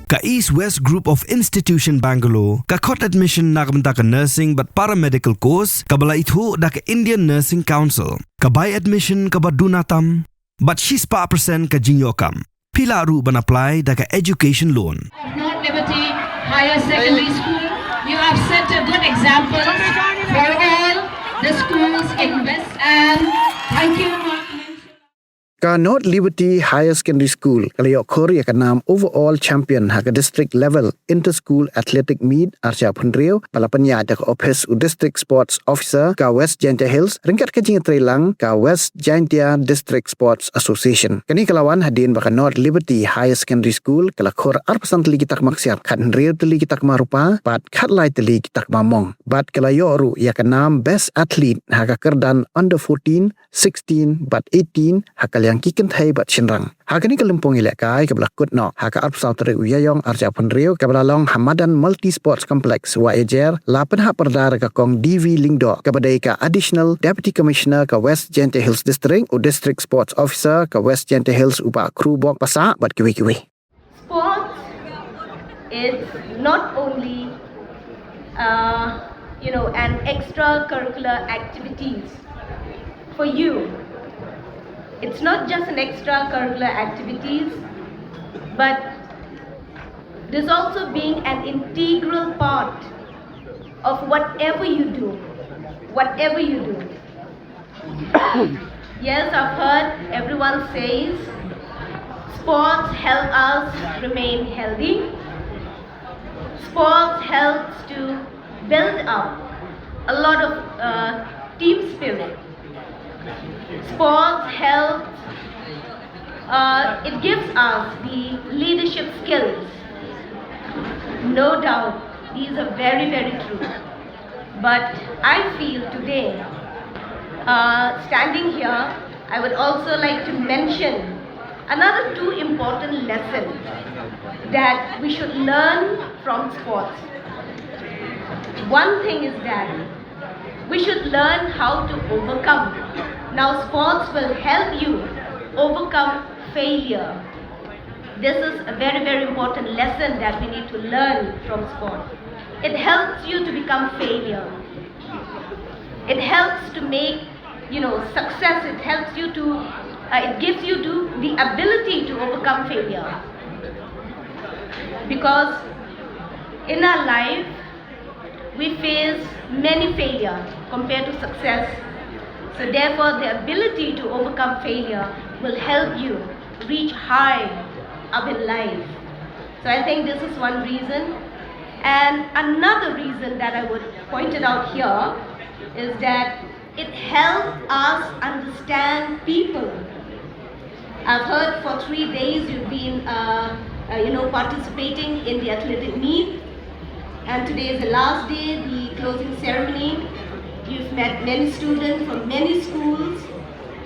Ka East West Group of Institution Bangalore, ka khot admission nakamta ka nursing but paramedical course, ka bala ithu da ka Indian Nursing Council, ka buy admission ka badunatam, but shispa percent ka jinyokam. Pila ru ban apply da ka education loan. North Liberty Higher Secondary School, you have set a good example for all the schools in West, and thank you. Ka North Liberty Higher Secondary School kalayo Korea ka nam overall champion ha ka district level inter-school athletic meet archa phunrio palapanya da ka office u district sports officer ka West Jaintia Hills ringkat ka jing trailang ka West Jaintia District Sports Association kani kalawan hadin ba ka North Liberty Higher Secondary School kala khor arpasan tali kitak maksiat khan rio tali kitak marupa pat khatlai tali kitak mamong bat kalayo ru ya ka nam best athlete ha ka kerdan under 14 16 but 18 ha yang kikin thai bat chinrang hakani kalumpong ilakai kabla kutno haka arpsal tere uyayong arja phunrio kabla long Hamadan Multi Sports Complex wa ejer lapan ha perdara ka kong DV Lingdo kabadai ka additional deputy commissioner ka West Jaintia Hills District u district sports officer ka West Jaintia Hills upa kru bok pasa bat kiwi. Sports is not only an extracurricular activities for you. It's not just an extracurricular activities, but there's also being an integral part of whatever you do. Yes, I've heard everyone says sports help us remain healthy. Sports helps to build up a lot of team spirit. Sports helps, it gives us the leadership skills. No doubt, these are very, very true. But I feel today, standing here, I would also like to mention another two important lessons that we should learn from sports. One thing is that we should learn how to overcome. Now, sports will help you overcome failure. This is a very, very important lesson that we need to learn from sport. It helps you to become failure. It helps to make, success. It helps you to, it gives you the ability to overcome failure. Because in our life, we face many failures compared to success. So therefore, the ability to overcome failure will help you reach high up in life. So I think this is one reason. And another reason that I would point it out here is that it helps us understand people. I've heard for 3 days you've been participating in the athletic meet. And today is the last day, the closing ceremony. You've met many students from many schools,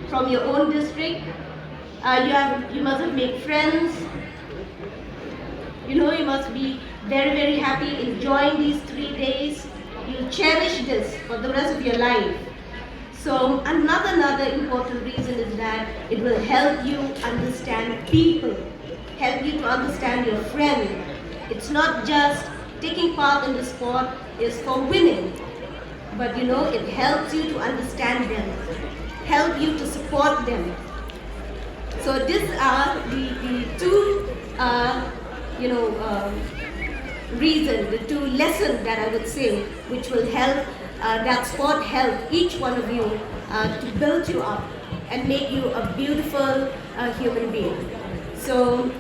from your own district. You must have made friends. You must be very, very happy enjoying these 3 days. You'll cherish this for the rest of your life. So another important reason is that it will help you understand people, help you to understand your friend. It's not just taking part in the sport is for winning. But it helps you to understand them, help you to support them. So these are the two, reasons, the two lessons that I would say, which will help, that sport help each one of you to build you up and make you a beautiful human being. So,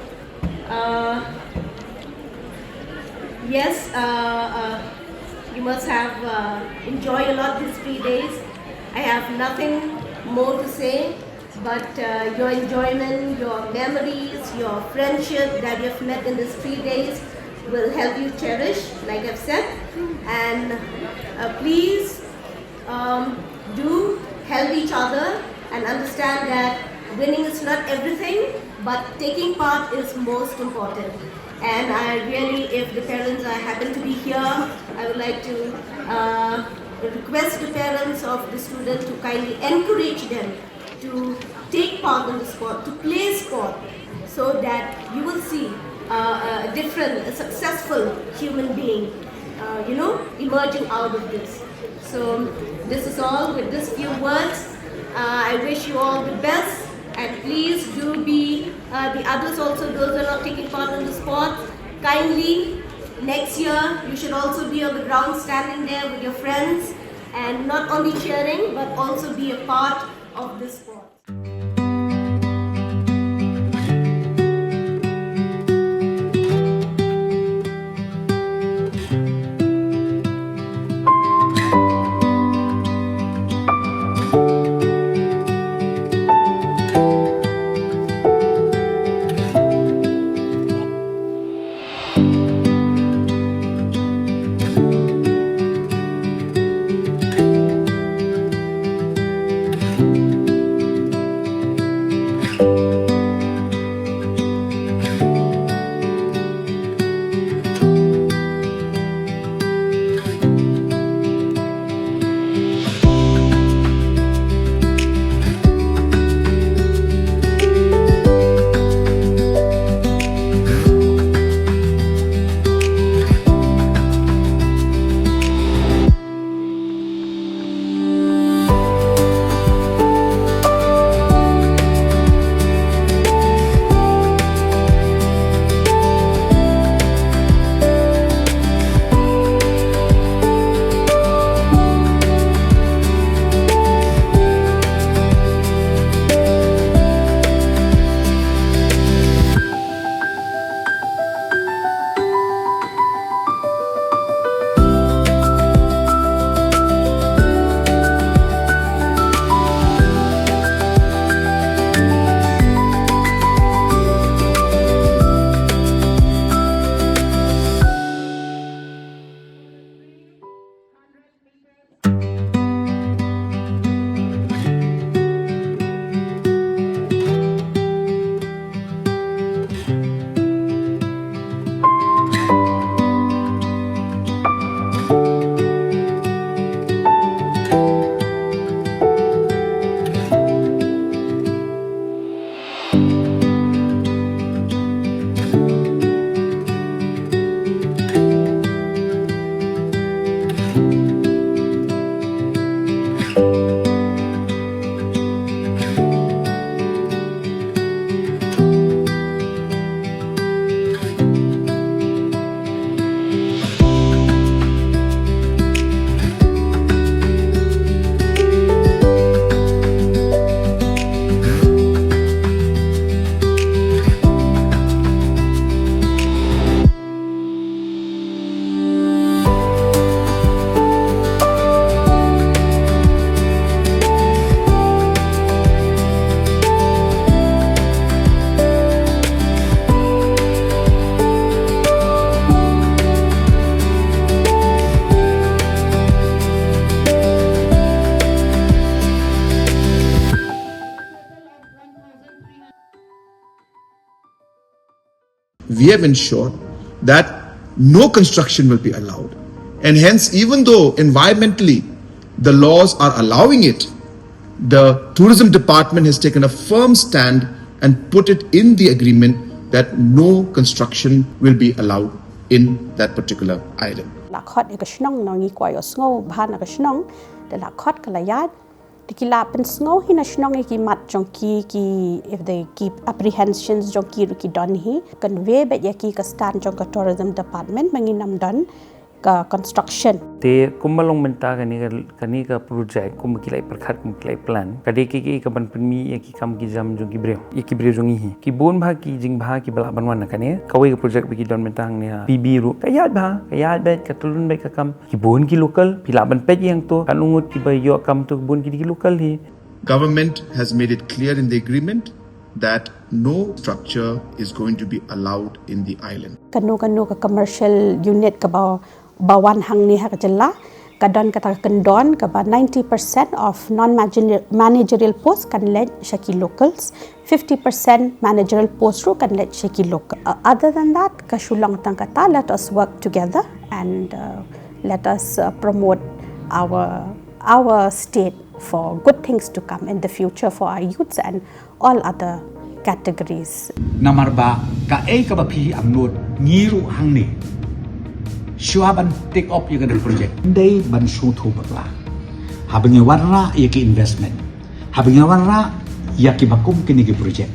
yes, you must have enjoyed a lot these 3 days. I have nothing more to say, but your enjoyment, your memories, your friendship that you have met in these 3 days will help you cherish, like I've said. And please do help each other and understand that winning is not everything, but taking part is most important. And I really, if the parents happen to be here, I would like to request the parents of the students to kindly encourage them to take part in the sport, to play sport, so that you will see a different different, a successful human being, emerging out of this. So this is all with these few words. I wish you all the best, and please do be the others also, those who are not taking part in the sport, kindly next year you should also be on the ground standing there with your friends and not only cheering but also be a part of this sport. We have ensured that no construction will be allowed. And hence, even though environmentally the laws are allowing it, the tourism department has taken a firm stand and put it in the agreement that no construction will be allowed in that particular island. Lakot ikasnong nongi kwayo sngo bahana kasnong de lakot kalayat dikila pen sngo hina snong iki mat jongki ki if they keep apprehensions jongki ruki don hi convey bet yaki ka stand jong ka tourism department manginam don ka construction te kumalong menta kani ka project kum kilai perkhat kum kilai plan kade ki ka ban permi ki kam ki jam jong ki bre jong hi ki bon bha ki jing bha ki bala banwan kane kawai ka project bi ki don mentang ne pb ru kayat bet ka tulun bet ka kam ki bon ki local pila ban pet yang to kan ungut ki ba yo kam to bon ki local hi. Government has made it clear in the agreement that no structure is going to be allowed in the island. Kano ka commercial unit ka bawan hang ni ha kajalla kadon kata kendon ka 90% of non managerial posts kan led shaki locals, 50% managerial posts ru kan led shaki local. Other than that ka shulang tang kata let us work together and let us promote our state for good things to come in the future for our youths and all other categories. Namarba ka ka ba phi amnot ngiru hang ni shua ban take up yang ada project dai ban su thu bakla habang warna ya ki investment habang warna ya ki bakum kini ki project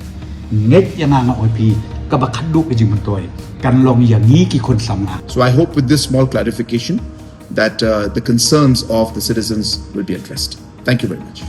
net yang nga OP ka bakadu ka jimuntoy kan long yang ngi ki kon samna. So I hope with this small clarification that the concerns of the citizens will be addressed. Thank you very much.